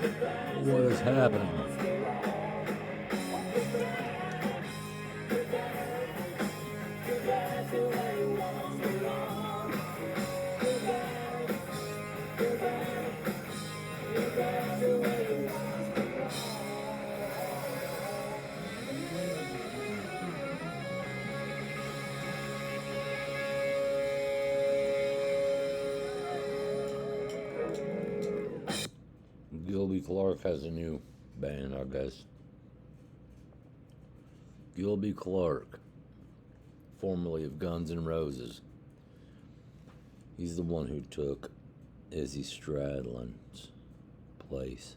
What is happening? Gilby Clark has a new band, I guess. Gilby Clark, formerly of Guns N' Roses. He's the one who took Izzy Stradlin's place.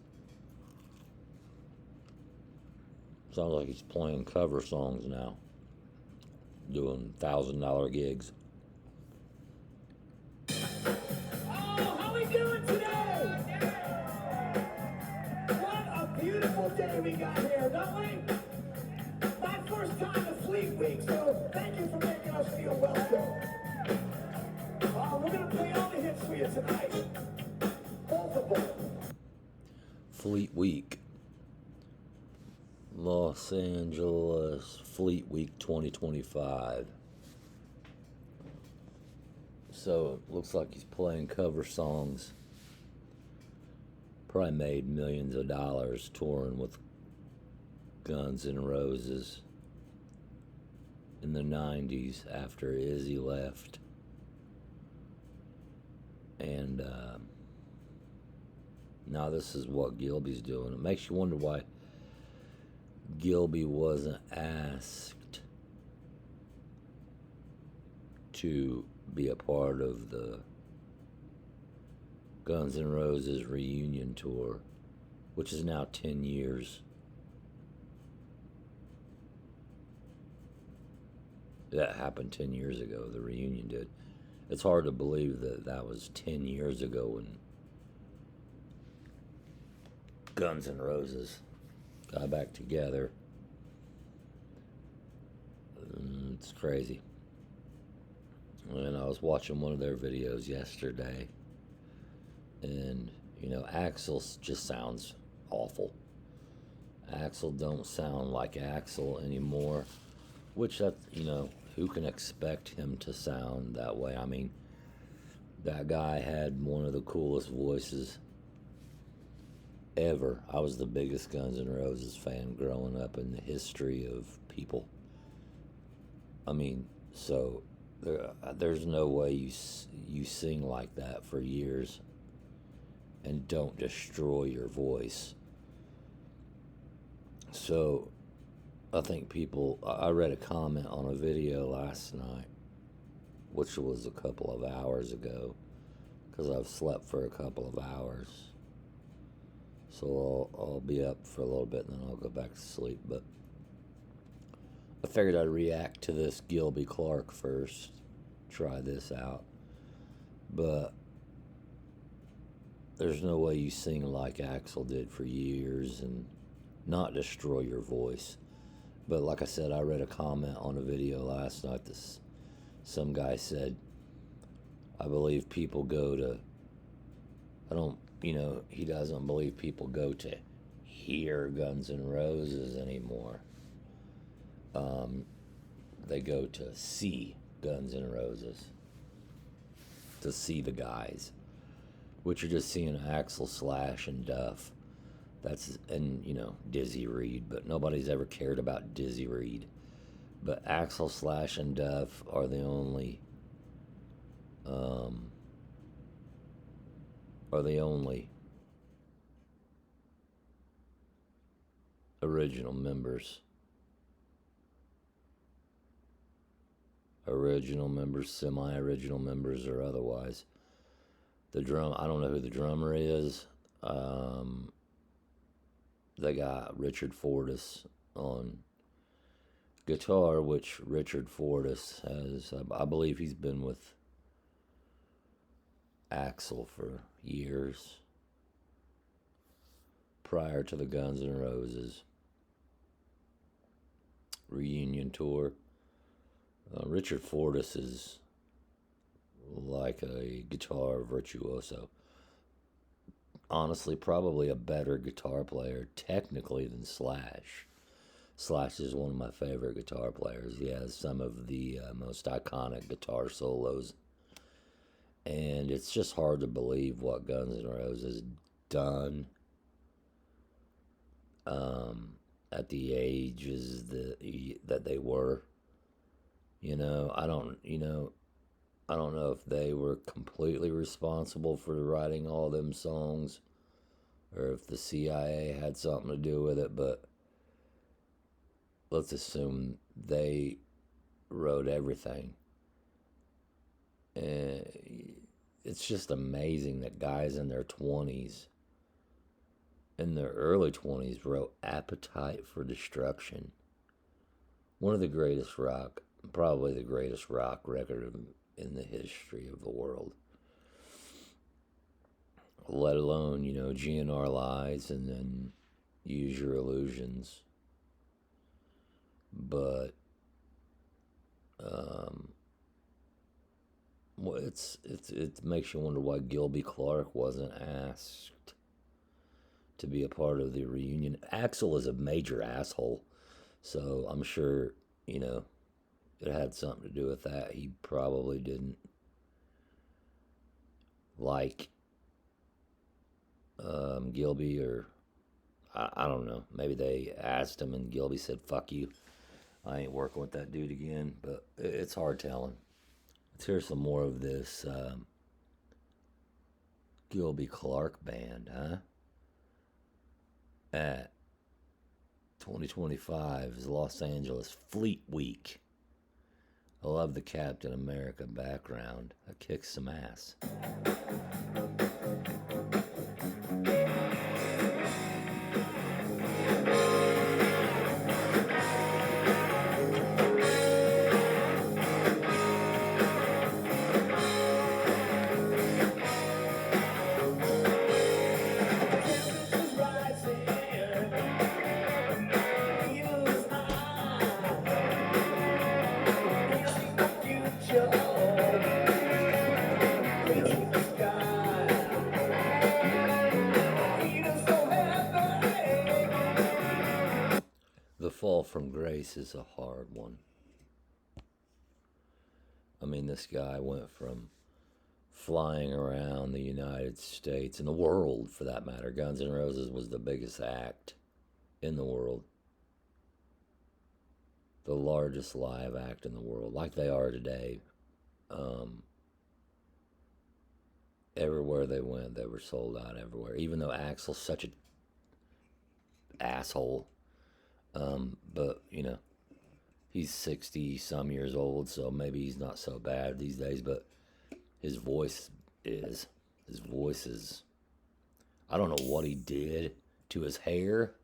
Sounds like he's playing cover songs now, doing $1,000 gigs. Oh, how we doing today? What a beautiful day we got here, don't we? My first time to Fleet Week, so thank you for making us feel welcome. We're going to play all the hits for you tonight. Both of them. Fleet Week. Los Angeles Fleet Week 2025. So it looks like he's playing cover songs. Probably made millions of dollars touring with Guns N' Roses in the 90s after Izzy left. And now this is what Gilby's doing. It makes you wonder why Gilby wasn't asked to be a part of the Guns N' Roses reunion tour, which is now 10 years. That happened 10 years ago, the reunion did. It's hard to believe that that was 10 years ago when Guns N' Roses got back together. It's crazy. And I was watching one of their videos yesterday, and Axl just sounds awful. Axl don't sound like Axl anymore, which who can expect him to sound that way? I mean, that guy had one of the coolest voices ever. I was the biggest Guns N' Roses fan growing up in the history of people. I mean, so there's no way you sing like that for years and don't destroy your voice. So I think I read a comment on a video last night, which was a couple of hours ago, because I've slept for a couple of hours. So I'll be up for a little bit and then I'll go back to sleep. But I figured I'd react to this Gilby Clark first, try this out. But there's no way you sing like Axl did for years and not destroy your voice. But like I said, I read a comment on a video last night. Some guy said, I believe people go to, he doesn't believe people go to hear Guns N' Roses anymore. They go to see Guns N' Roses, to see the guys, which are just seeing Axl, Slash, and Duff. And Dizzy Reed, but nobody's ever cared about Dizzy Reed. But Axl, Slash, and Duff are the only original members. Original members, semi-original members, or otherwise. I don't know who the drummer is. They got Richard Fortus on guitar, which Richard Fortus has, I believe he's been with Axl for years prior to the Guns N' Roses reunion tour. Richard Fortus is like a guitar virtuoso. honestly probably a better guitar player technically than Slash. Slash is one of my favorite guitar players. He has some of the most iconic guitar solos, and it's just hard to believe what Guns N' Roses done at the ages that they were. I don't know if they were completely responsible for writing all them songs, or if the CIA had something to do with it, but let's assume they wrote everything. And it's just amazing that guys in their 20s, in their early 20s, wrote Appetite for Destruction. One of the greatest rock, probably the greatest rock record in the history of the world. Let alone, GNR Lies and then Use Your Illusions. But well, it makes you wonder why Gilby Clarke wasn't asked to be a part of the reunion. Axl is a major asshole, so I'm sure it had something to do with that. He probably didn't like Gilby, or I don't know. Maybe they asked him and Gilby said, "Fuck you. I ain't working with that dude again." But it's hard telling. Let's hear some more of this Gilby Clarke band, huh? At 2025's Los Angeles Fleet Week. I love the Captain America background. That kicks some ass. The fall from grace is a hard one. I mean, this guy went from flying around the United States and the world, for that matter. Guns N' Roses was the biggest act in the world, the largest live act in the world, like they are today. Everywhere they went, they were sold out everywhere. Even though Axl's such an asshole, but he's 60 some years old, so maybe he's not so bad these days. But his voice is. I don't know what he did to his hair.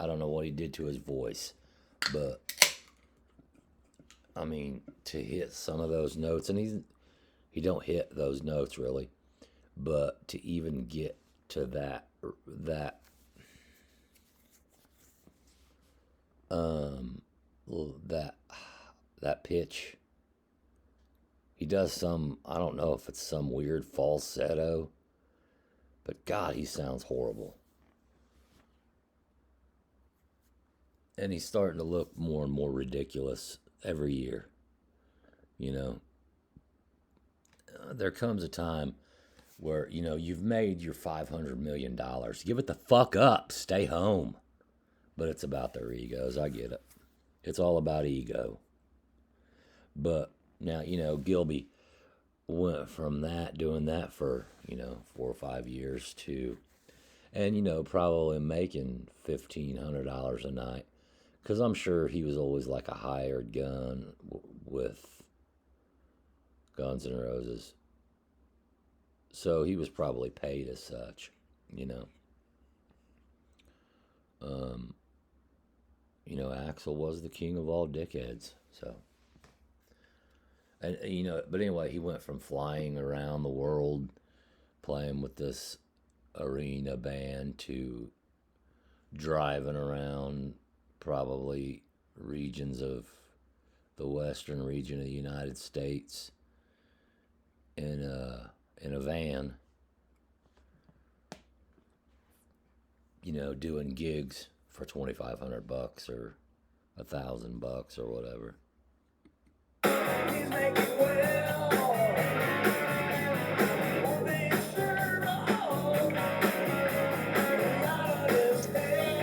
I don't know what he did to his voice, but I mean, to hit some of those notes, and he don't hit those notes really, but to even get to that that pitch. He does some, I don't know if it's some weird falsetto, but God, he sounds horrible. And he's starting to look more and more ridiculous every year. There comes a time where, you've made your $500 million. Give it the fuck up. Stay home. But it's about their egos. I get it. It's all about ego. But now, Gilby went from that, doing that for, 4 or 5 years to, and, probably making $1,500 a night. Because I'm sure he was always like a hired gun with Guns N' Roses. So he was probably paid as such, Axl was the king of all dickheads. So, and but anyway, he went from flying around the world playing with this arena band to driving around probably regions of the western region of the United States in a van doing gigs for $2,500 or $1,000 or whatever. He's making well. Oh, they sure are. Out of this hell.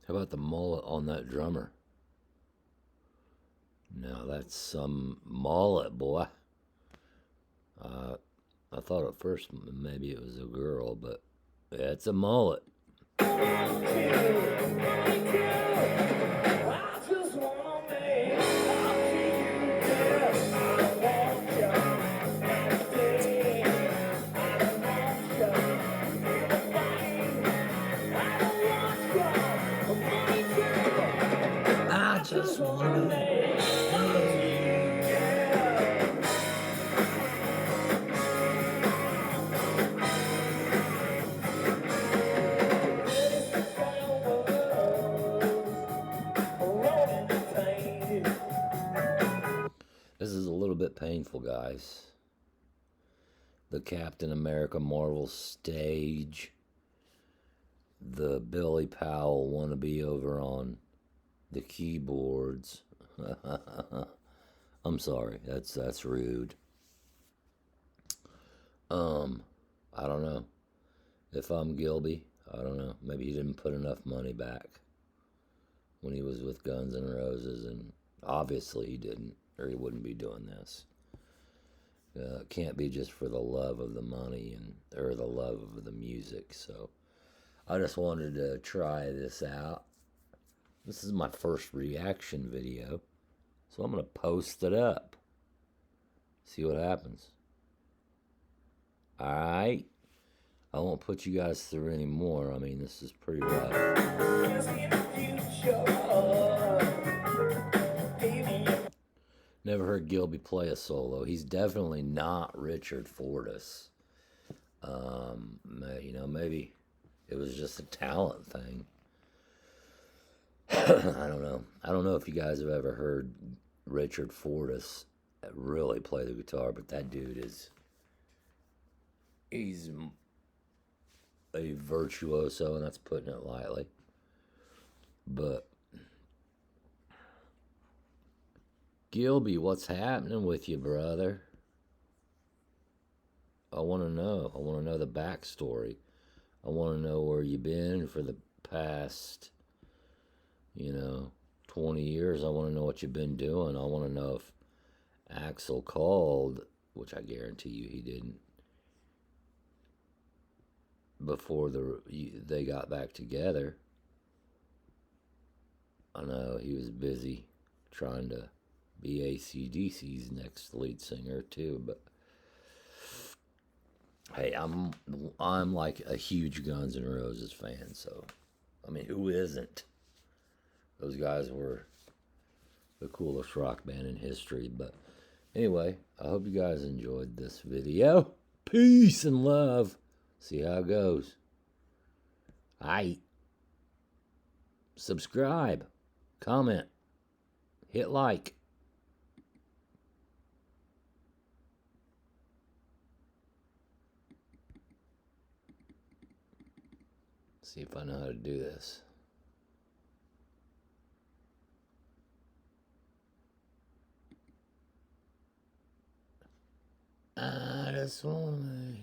How about the mullet on that drummer? Now that's some mullet, boy. I thought at first maybe it was a girl, but it's a mullet. I just want to. This is a little bit painful, guys. The Captain America Marvel stage. The Billy Powell wannabe over on the keyboards. I'm sorry, that's rude. I don't know. If I'm Gilby, I don't know. Maybe he didn't put enough money back when he was with Guns N' Roses, and obviously he didn't, or he wouldn't be doing this. It can't be just for the love of the money or the love of the music. So I just wanted to try this out. This is my first reaction video, so I'm going to post it up. See what happens. Alright? I won't put you guys through any more. I mean, this is pretty rough. Never heard Gilby play a solo. He's definitely not Richard Fortus. Maybe it was just a talent thing. I don't know. I don't know if you guys have ever heard Richard Fortus really play the guitar, but that dude he's a virtuoso, and that's putting it lightly. But Gilby, what's happening with you, brother? I want to know. I want to know the backstory. I want to know where you've been for the past, 20 years. I want to know what you've been doing. I want to know if Axl called, which I guarantee you he didn't. before they got back together. I know he was busy trying to be AC/DC's next lead singer too, but hey, I'm like a huge Guns N' Roses fan, so I mean, who isn't? Those guys were the coolest rock band in history. But anyway, I hope you guys enjoyed this video. Peace and love. See how it goes. Aight. Subscribe. Comment. Hit like. See if I know how to do this. I just wanna